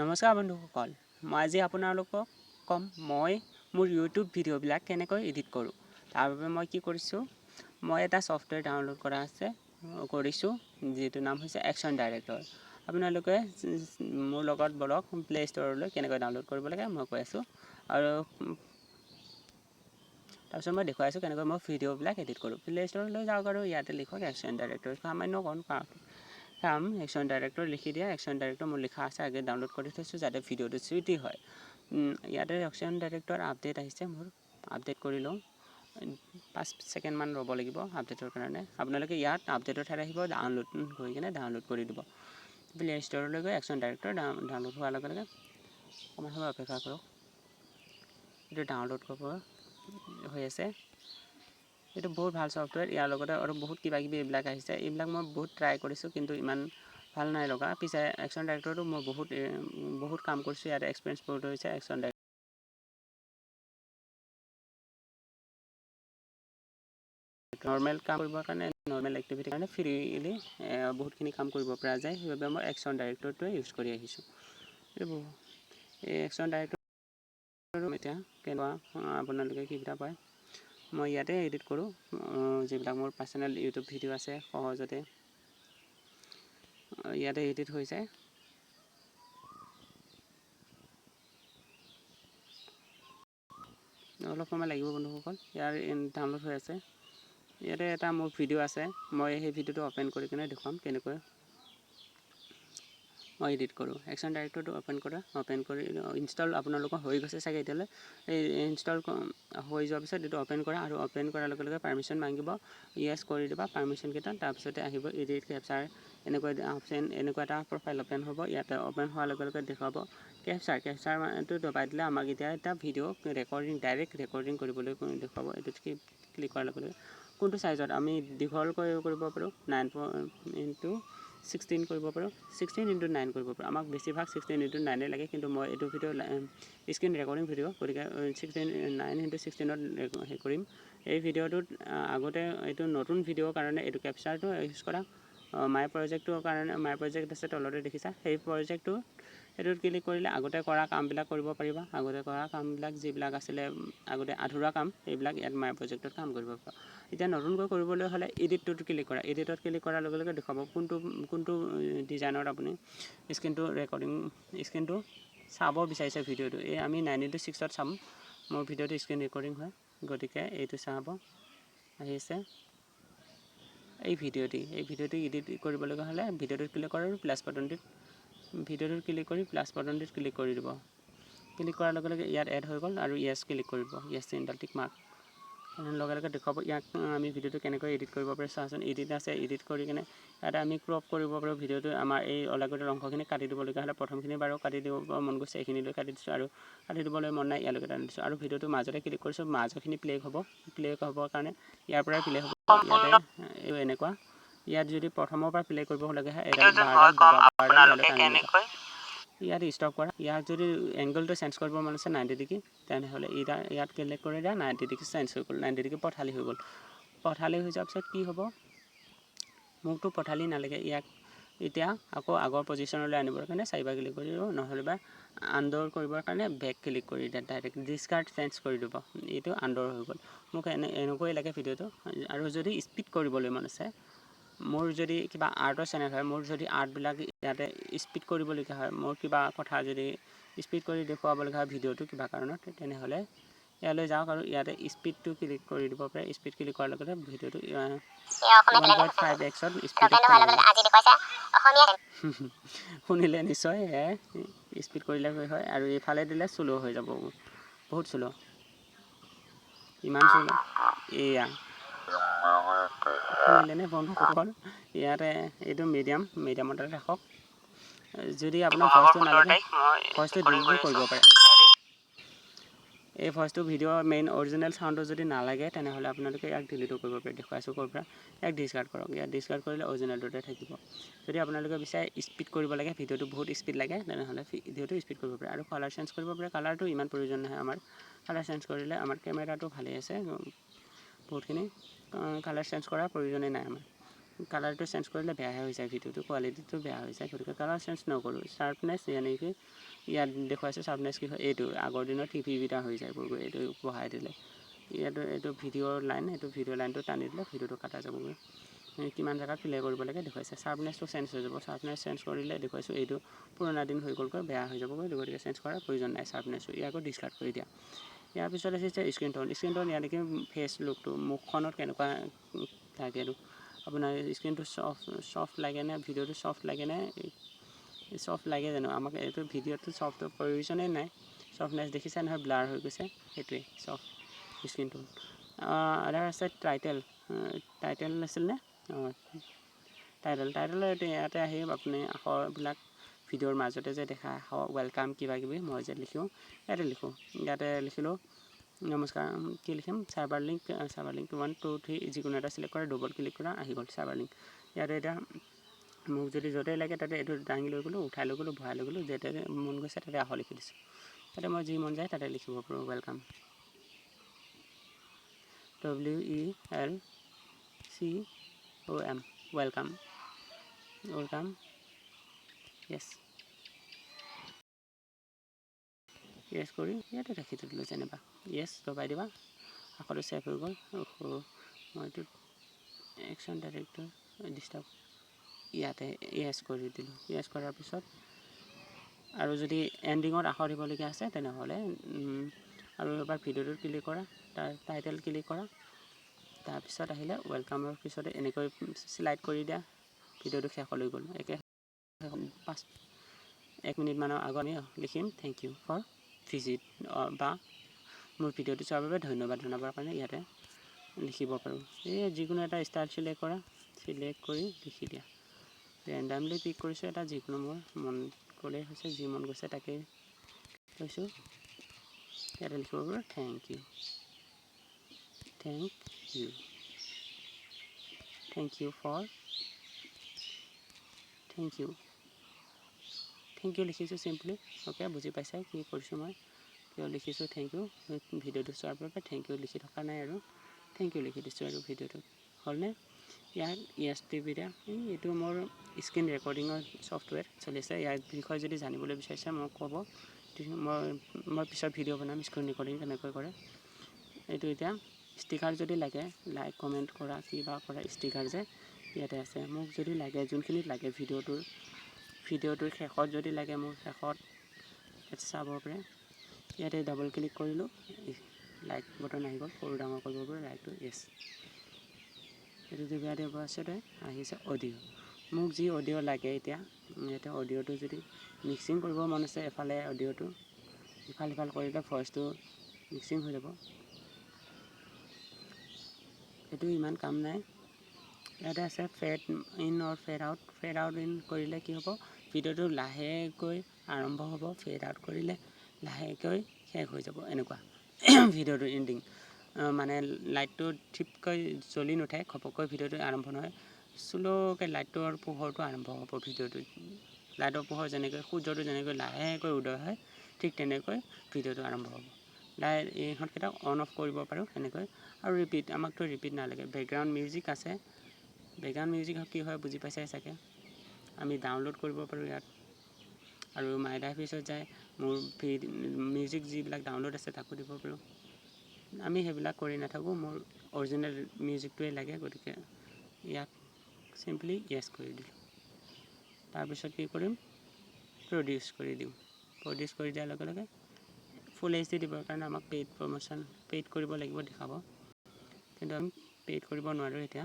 নমস্কাৰ বন্ধুসকল, মই আজি আপোনালোকক ক'ম মই মোৰ ইউটিউব ভিডিঅ'বিলাক কেনেকৈ এডিট কৰোঁ। তাৰ বাবে মই কি কৰিছোঁ, মই এটা ছফ্টৱেৰ ডাউনলোড কৰিছোঁ যিটো নাম হৈছে একশ্যন ডাইৰেক্টৰ। আপোনালোকে মোৰ লগত বলক প্লে ষ্ট'ৰলৈ কেনেকৈ ডাউনলোড কৰিব লাগে মই কৈ আছোঁ, আৰু তাৰপিছত মই দেখুৱাই আছোঁ কেনেকৈ মই ভিডিঅ'বিলাক এডিট কৰোঁ। প্লে ষ্ট'ৰলৈ যাওক আৰু ইয়াতে লিখক একশ্যন ডাইৰেক্টৰ। সামান্য কাম একশ্যন ডাইৰেক্টৰ লিখি দিয়া। একশ্যন ডাইৰেক্টৰ মোৰ লিখা আছে, আগে ডাউনলোড কৰি থৈছোঁ যাতে ভিডিঅ'টো ছুটি হয়। ইয়াতে একশ্যন ডাইৰেক্টৰ আপডেট আহিছে, মোৰ আপডেট কৰি লওঁ। 5 ছেকেণ্ডমান ৰ'ব লাগিব আপডেটৰ কাৰণে। আপোনালোকে ইয়াত আপডেটৰ ঠাইত আহিব, ডাউনলোড কৰি কিনে ডাউনলোড কৰি দিব। প্লে ষ্ট'ৰলৈ গৈ একশ্যন ডাইৰেক্টৰ ডাউনলোড হোৱাৰ লগে লগে অকণমান সময় অপেক্ষা কৰক। এইটো ডাউনলোড হৈ আছে। এইটো বহুত ভাল ছফ্টৱেৰ। ইয়াৰ লগতে আৰু বহুত কিবাকিবি এইবিলাক আহিছে। এইবিলাক মই বহুত ট্ৰাই কৰিছোঁ কিন্তু ইমান ভাল নাই লগা। পিছে একশ্যন ডাইৰেক্টৰটো মই বহুত কাম কৰিছোঁ, ইয়াতে এক্সপিৰিয়েঞ্চ বহুত হৈছে। একশ্যন ডাইৰেক্টৰ নৰ্মেল কাম কৰিবৰ কাৰণে, নৰ্মেল এক্টিভিটিৰ কাৰণে ফ্ৰীলি বহুতখিনি কাম কৰিব পৰা যায়। সেইবাবে মই একশ্যন ডাইৰেক্টৰটোৱে ইউজ কৰি আহিছোঁ। এই একশ্যন ডাইৰেক্টৰ এতিয়া কেনেকুৱা আপোনালোকে কিটা পায়, মই ইয়াতে এডিট কৰোঁ। যিবিলাক মোৰ পাৰ্চনেল ইউটিউব ভিডিঅ' আছে সহজতে ইয়াতে এডিট হৈ যায়। অলপ সময় লাগিব বন্ধুসকল, ইয়াৰ ডাউনলোড হৈ আছে। ইয়াতে এটা মোৰ ভিডিঅ' আছে, মই সেই ভিডিঅ'টো অ'পেন কৰি কিনে দেখুৱাম কেনেকৈ মই এডিট কৰোঁ। একশ্যন ডাইৰেক্টৰটো অ'পেন কৰি ইনষ্টল আপোনালোকৰ হৈ গৈছে চাগে এতিয়ালৈ। এই ইনষ্টল হৈ যোৱাৰ পিছত এইটো অ'পেন কৰা, আৰু অ'পেন কৰাৰ লগে লগে পাৰ্মিশ্যন মাগিব, য়েছ কৰি দিবা পাৰ্মিশ্যনকেইটা। তাৰপিছতে আহিব এডিট কেপচাৰ, এনেকুৱা এটা প্ৰফাইল অ'পেন হ'ব। ইয়াতে অ'পেন হোৱাৰ লগে লগে দেখুৱাব কেপচাৰটো দবাই দিলে আমাক এতিয়া এটা ভিডিঅ' ডাইৰেক্ট ৰেকৰ্ডিং কৰিবলৈ দেখুৱাব। এইটোত ক্লিক কৰাৰ লগে লগে কোনটো চাইজত আমি দীঘলকৈ কৰিব পাৰোঁ, 9x16 কৰিব পাৰোঁ, 16x9 কৰিব পাৰোঁ। আমাক বেছিভাগ 16x9 লাগে, কিন্তু মই এইটো ভিডিঅ' স্ক্ৰীণ ৰেকৰ্ডিং ভিডিঅ', গতিকে 9x16ত হেৰি কৰিম। এই ভিডিঅ'টোত আগতে এইটো নতুন ভিডিঅ'ৰ কাৰণে এইটো কেপচাৰটো ইউজ কৰা। মাই প্ৰজেক্টটোৰ কাৰণে মাই প্ৰজেক্ট আছে তলতে দেখিছা, সেই প্ৰজেক্টটো সেইটোত ক্লিক কৰিলে আগতে কৰা কামবিলাক কৰিব পাৰিবা। আগতে কৰা কামবিলাক যিবিলাক আছিলে আগতে আধৰুৱা কাম, সেইবিলাক ইয়াত মাই প্ৰজেক্টত কাম কৰিব পাৰিবা। এতিয়া নতুনকৈ কৰিবলৈ হ'লে এডিটটোত ক্লিক কৰা। এডিটত ক্লিক কৰাৰ লগে লগে দেখুৱাব কোনটো ডিজাইনত আপুনি স্ক্ৰীনটো চাব বিচাৰিছে ভিডিঅ'টো। এই আমি 9x6ত চাম, মোৰ ভিডিঅ'টো স্ক্ৰীন ৰেকৰ্ডিং হয়, গতিকে এইটো চাব আহিছে। এই ভিডিঅ'টো এডিট কৰিবলগা হ'লে ভিডিঅ'টোত ক্লিক কৰা আৰু প্লাছ বাটনটোত ক্লিক কৰি দিব। ক্লিক কৰাৰ লগে লগে ইয়াত এড হৈ গ'ল, আৰু য়েছ ক্লিক কৰিব। য়েছ চিনডাল টিক মাৰ্ক লগে লগে দেখুৱাব। ইয়াক আমি ভিডিঅ'টো কেনেকৈ এডিট কৰিব পাৰোঁ চাওঁচোন। এডিট আছে, এডিট কৰি কিনে ইয়াতে আমি ক্ৰপ কৰিব পাৰোঁ ভিডিঅ'টো। আমাৰ এই অলাগতীয়াল অংশখিনি কাটি দিবলগীয়া হ'লে প্ৰথমখিনি বাৰু কাটি দিব মন গৈছে, এইখিনিলৈ কাটি দিছোঁ, আৰু কাটি দিবলৈ মন নাই ইয়ালৈকে টানি দিছোঁ। আৰু ভিডিঅ'টো মাজতে ক্লিক কৰিছোঁ, মাজৰখিনি প্লে হ'বৰ কাৰণে ইয়াৰ পৰাই প্লে হ'ব। ইয়াতে এনেকুৱা ইয়াত যদি প্ৰথমৰ পৰা প্লে কৰিব লাগে হয়, ইয়াত ষ্টপ কৰা। ইয়াত যদি এংগলটো চেঞ্জ কৰিব মন আছে 90 ডিগ্ৰী, তেনেহ'লে ইয়াত ক্লিক কৰি দিয়া, 90 ডিগ্ৰী চেঞ্জ হৈ গ'ল, 90 ডিগ্ৰী পথালি হৈ গ'ল। পথালি হৈ যোৱাৰ পিছত কি হ'ব, মোকতো পথালি নালাগে, ইয়াক এতিয়া আকৌ আগৰ পজিশ্যনলৈ আনিবৰ কাৰণে 4বাৰ ক্লিক কৰি দিব, নহ'লে বা আনডৰ কৰিবৰ কাৰণে বেক ক্লিক কৰি দিয়া, ডাইৰেক্ট ডিছকাৰ্ড চেঞ্জ কৰি দিব। এইটো আনডৰ হৈ গ'ল। মোক এনেকৈ লাগে ভিডিঅ'টো। আৰু যদি স্পীড কৰিবলৈ মন আছে, মোৰ যদি কিবা আৰ্টৰ চেনেল হয়, মোৰ যদি আৰ্টবিলাক ইয়াতে স্পীড কৰিবলগীয়া হয়, মোৰ কিবা কথা যদি স্পীড কৰি দেখুৱাবলগীয়া হয় ভিডিঅ'টো কিবা কাৰণত, তেনেহ'লে ইয়ালৈ যাওক আৰু ইয়াতে স্পীডটো ক্লিক কৰি দিব পাৰে। স্পীড ক্লিক কৰাৰ লগতে ভিডিঅ'টো 1.5x স্পীডত শুনিলে নিশ্চয় স্পীড কৰিলে হয়, আৰু এইফালে দিলে শ্ল' হৈ যাব, বহুত শ্ল', ইমান শ্ল'। এয়া শুনিলেনে বন্ধুসকল, ইয়াতে এইটো মিডিয়ামতে ৰাখক। যদি আপোনাৰ ভইচটো নালাগে, ভইচটো ডিলিটো কৰিব পাৰে। এই ভইচটো ভিডিঅ'ৰ মেইন অৰিজিনেল চাউণ্ডটো যদি নালাগে, তেনেহ'লে আপোনালোকে ইয়াক ডিলিটো কৰিব পাৰে। দেখুৱাইছোঁ ক'ৰ পৰা, ইয়াক ডিছকাৰ্ড কৰক। ইয়াক ডিছকাৰ্ড কৰিলে অৰিজিনেলটোতে থাকিব। যদি আপোনালোকে বিচাৰে স্পীড কৰিব লাগে, ভিডিঅ'টো বহুত স্পীড লাগে, তেনেহ'লে ভিডিঅ'টো স্পীড কৰিব পাৰে। আৰু কালাৰ চেঞ্জ কৰিব পাৰে। কালাৰটো ইমান প্ৰয়োজন নহয় আমাৰ। কালাৰ চেঞ্জ কৰিলে আমাৰ কেমেৰাটো ভালেই আছে, বহুতখিনি কালাৰ চেঞ্জ কৰাৰ প্ৰয়োজনেই নাই আমাৰ। কালাৰটো চেঞ্জ কৰিলে বেয়াহে হৈ যায়, ভিডিঅ'টো কোৱালিটিটো বেয়া হৈ যায়, গতিকে কালাৰ চেঞ্জ নকৰোঁ। শ্বাৰ্পনেছ এনেকৈ ইয়াত দেখুৱাইছোঁ শ্বাৰ্পনেছ কি হয়, এইটো আগৰ দিনৰ টিভিকেইটা হৈ যায় গৈ এইটো বঢ়াই দিলে। এইটো ভিডিঅ'ৰ লাইন, এইটো ভিডিঅ' লাইনটো টানি দিলে ভিডিঅ'টো কাটা যাবগৈ। কিমান জেগাত প্লে কৰিব লাগে দেখুৱাইছে। শ্বাৰ্পনেছটো চেঞ্জ হৈ যাব, শ্বাৰ্পনেছ চেঞ্জ কৰিলে দেখুৱাইছোঁ এইটো পুৰণা দিন হৈ গ'লগৈ, বেয়া হৈ যাবগৈ, গতিকে চেঞ্জ কৰাৰ প্ৰয়োজন নাই শ্বাৰ্পনেছটো। ইয়াকো ডিছকাৰ্ড কৰি দিয়া। ইয়াৰ পিছত আহিছে স্ক্ৰীন টোন। স্ক্ৰীন টোন ইয়াত দেখি ফেচ লুকটো মুখখনত কেনেকুৱা থাকে, এইটো আপোনাৰ স্ক্ৰীনটো চফ্ট লাগেনে, ভিডিঅ'টো চফ্ট লাগেনে, চফ্ট লাগে জানো? আমাক এইটো ভিডিঅ'টো চফ্টৰ প্ৰয়োজনেই নাই। চফ্টনেছ দেখিছে নহয়, ব্লাৰ হৈ গৈছে, সেইটোৱে চফ্ট স্ক্ৰীন টোন। আদাৰ আছে টাইটেল আছিলনে? টাইটেল ইয়াতে আহি আপুনি আখৰবিলাক ভিডিঅ'ৰ মাজতে যে দেখা ৱেলকাম কিবা কিবি মই যে লিখোঁ, ইয়াতে লিখিলোঁ নমস্কাৰ। কি লিখিম? চাৰ্ভাৰ লিংক 1 2 3 যিকোনো এটা চিলেক্ট কৰা, ডবল ক্লিক কৰা, আহি গ'ল চাৰ্ভাৰ লিংক। ইয়াতে এতিয়া মোক যদি য'তেই লাগে তাতে এইটো দাঙি লৈ গ'লোঁ, উঠাই লৈ গ'লোঁ, ভৰাই লৈ গ'লোঁ, যেতে মন গৈছে তাতে আখৰ লিখি দিছোঁ। তাতে মই যি মন যায় তাতে লিখিব পাৰোঁ ৱেলকাম, WELCOM, ৱেলকাম, য়েছ কৰি ইয়াতে ৰাখি দিলোঁ যেনিবা, য়েছ দবাই দিবা, আখৰটো ছেভ হৈ গ'ল। মইতো একশ্যন ডাইৰেক্টৰ ডিষ্টাৰ্ব ইয়াতে য়েছ কৰি দিলোঁ। য়েছ কৰাৰ পিছত আৰু যদি এণ্ডিঙত আখৰ দিবলগীয়া আছে তেনেহ'লে আৰু এবাৰ ভিডিঅ'টোত ক্লিক কৰা, তাৰ টাইটেল ক্লিক কৰা, তাৰপিছত আহিলে ৱেলকামৰ পিছতে এনেকৈ শ্লাইড কৰি দিয়া, ভিডিঅ'টো শেষলৈ গ'ল। 1 মিনিটমানৰ আগত আমি লিখিম থেংক ইউ ফৰ ভিজিট, বা মোৰ ভিডিঅ'টো চোৱাৰ বাবে ধন্যবাদ জনাবৰ কাৰণে ইয়াতে লিখিব পাৰোঁ। এই যিকোনো এটা ষ্টাইল চিলেক্ট কৰা, চিলেক্ট কৰি লিখি দিয়া। ৰেণ্ডামলি পিক কৰিছোঁ এটা, যিকোনো মোৰ মন গ'লেই হৈছে, যি মন গৈছে তাকেই কৈছোঁ। ইয়াতে লিখিব পাৰোঁ thank you for thank you লিখিছোঁ চিম্পলি। অ'কে, বুজি পাইছে কি কৰিছোঁ মই, কিয় লিখিছোঁ থেংক ইউ। ভিডিঅ'টো চোৱাৰ বাবে থেংক ইউ লিখি থকা নাই আৰু থেংক ইউ লিখি দিছোঁ আৰু ভিডিঅ'টোত হ'লনে? ইয়াত য়েছ টিভি দিয়া, এইটো মোৰ স্ক্ৰীণ ৰেকৰ্ডিঙৰ ছফ্টৱেৰ চলিছে। ইয়াৰ বিষয়ে যদি জানিবলৈ বিচাৰিছে মোক ক'ব, মই পিছত ভিডিঅ' বনাম স্ক্ৰীণ ৰেকৰ্ডিং কেনেকৈ কৰে। এইটো এতিয়া ষ্টিকাৰ যদি লাগে, লাইক কমেণ্ট কৰা, কিবা কৰা ষ্টিকাৰ যে ইয়াতে আছে। মোক যদি লাগে, যোনখিনিত লাগে ভিডিঅ'টোৰ শেষত যদি লাগে, মোৰ শেষত চাব পাৰে। ইয়াতে ডাবল ক্লিক কৰিলোঁ, লাইক বটন আহি গ'ল, সৰু ডাঙৰ কৰিব পাৰোঁ লাইকটো, য়েছ। এইটো দিব্যা দিব আছে, আহিছে অডিঅ'। মোক যি অডিঅ' লাগে এতিয়া অডিঅ'টো যদি মিক্সিং কৰিব মন আছে, এফালে অডিঅ'টো ইফাল কৰিলে ভইচটো মিক্সিং হৈ যাব। এইটো ইমান কাম নাই। ইয়াতে আছে fade in or fade out. Fade out in কৰিলে কি হ'ব, ভিডিঅ'টো লাহেকৈ আৰম্ভ হ'ব, ফেড আউট কৰিলে লাহেকৈ শেষ হৈ যাব, এনেকুৱা ভিডিঅ'টো এণ্ডিং। মানে লাইটটো ঠিপকৈ জ্বলি নুঠে, ঘপককৈ ভিডিঅ'টো আৰম্ভ নহয়, শ্ল'কৈ লাইটটোৰ পোহৰটো আৰম্ভ হ'ব ভিডিঅ'টো। লাইটৰ পোহৰ যেনেকৈ সূৰ্যটো যেনেকৈ লাহেকৈ উদয় হয়, ঠিক তেনেকৈ ভিডিঅ'টো আৰম্ভ হ'ব। ইহঁতকেইটাক অন অফ কৰিব পাৰোঁ এনেকৈ। আৰু আমাকতো ৰিপিট নালাগে। বেকগ্ৰাউণ্ড মিউজিক আছে, বেকগ্ৰাউণ্ড মিউজিক কি হয় বুজি পাইছে চাগে। আমি ডাউনলোড কৰিব পাৰোঁ ইয়াত, আৰু মাই ডাইফিছত যায় মোৰ মিউজিক যিবিলাক ডাউনলোড আছে তাকো দিব পাৰোঁ। আমি সেইবিলাক কৰি নাথাকোঁ, মোৰ অৰিজিনেল মিউজিকটোৱে লাগে, গতিকে ইয়াক চিম্পলি য়েছ কৰি দিলোঁ। তাৰপিছত কি কৰিম, প্ৰডিউচ কৰি দিওঁ। প্ৰডিউচ কৰি দিয়াৰ লগে লগে ফুল HD দিবৰ কাৰণে আমাক পেইড কৰিব লাগিব দেখাব, কিন্তু আমি পেইড কৰিব নোৱাৰোঁ। এতিয়া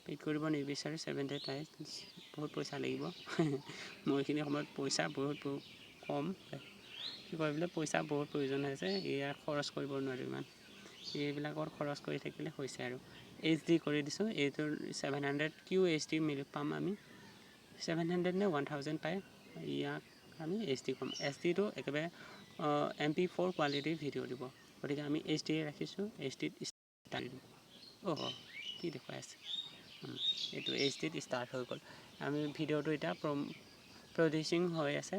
পেইড কৰিব নিবিচাৰোঁ, 700 বহুত পইচা লাগিব। মোৰ এইখিনি সময়ত পইচা বহুত কম, কি কৰিবলৈ পইচা বহুত প্ৰয়োজন হৈছে, ইয়াৰ খৰচ কৰিব নোৱাৰোঁ ইমান। এইবিলাকত খৰচ কৰি থাকিলে হৈছে আৰু। HD কৰি দিছোঁ, এইটোৰ 700 QHD পাম আমি, 700 নে 1000 পায়। ইয়াক আমি HD ক'ম। HDটো একেবাৰে MP4 কোৱালিটিৰ ভিডিঅ' দিব, গতিকে আমি HD ৰাখিছোঁ। HDত ষ্টাৰ্ট দিম। কি দেখুৱাই আছে, এইটো HDত ষ্টাৰ্ট হৈ গ'ল। আমি ভিডিঅ'টো এতিয়া প্ৰডিউচিং হৈ আছে,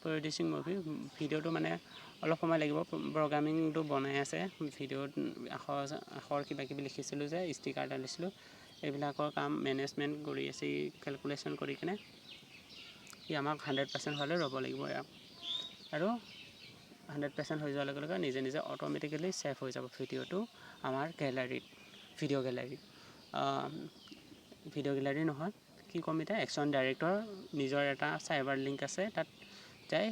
প্ৰডিউচিং মুভি। ভিডিঅ'টো মানে অলপ সময় লাগিব, প্ৰগ্ৰামিংটো বনাই আছে ভিডিঅ'ত। আখৰ কিবা কিবি লিখিছিলোঁ যে ষ্টিকাৰ এটা দিছিলোঁ, এইবিলাকৰ কাম মেনেজমেণ্ট কৰি আছে, কেলকুলেশ্যন কৰি কিনে আমাক 100% হ'লে ৰ'ব লাগিব ইয়াক, আৰু 100% হৈ যোৱাৰ লগে লগে নিজে নিজে অট'মেটিকেলি ছেভ হৈ যাব ভিডিঅ'টো আমাৰ গেলাৰীত, ভিডিঅ' গেলাৰী নহয়, কি ক'ম এতিয়া, একশ্যন ডাইৰেক্টৰ নিজৰ এটা চাইবাৰ লিংক আছে, তাত যাই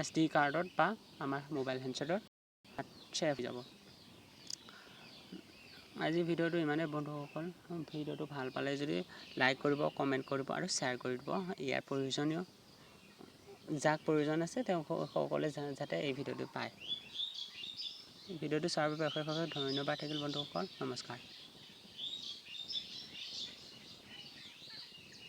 SD কাৰ্ডত বা আমাৰ মোবাইল হেণ্ডছেটত ছেভ হৈ যাব। আজি ভিডিঅ'টো ইমানেই বন্ধুসকল, ভিডিঅ'টো ভাল পালে যদি লাইক কৰিব, কমেণ্ট কৰিব আৰু শ্বেয়াৰ কৰি দিব। ইয়াৰ প্ৰয়োজনীয় যাক প্ৰয়োজন আছে তেওঁ সকলোৱে যাতে এই ভিডিঅ'টো পায়। ভিডিঅ'টো চোৱাৰ বাবে অশেষ ধন্যবাদ থাকিল বন্ধুসকল, নমস্কাৰ।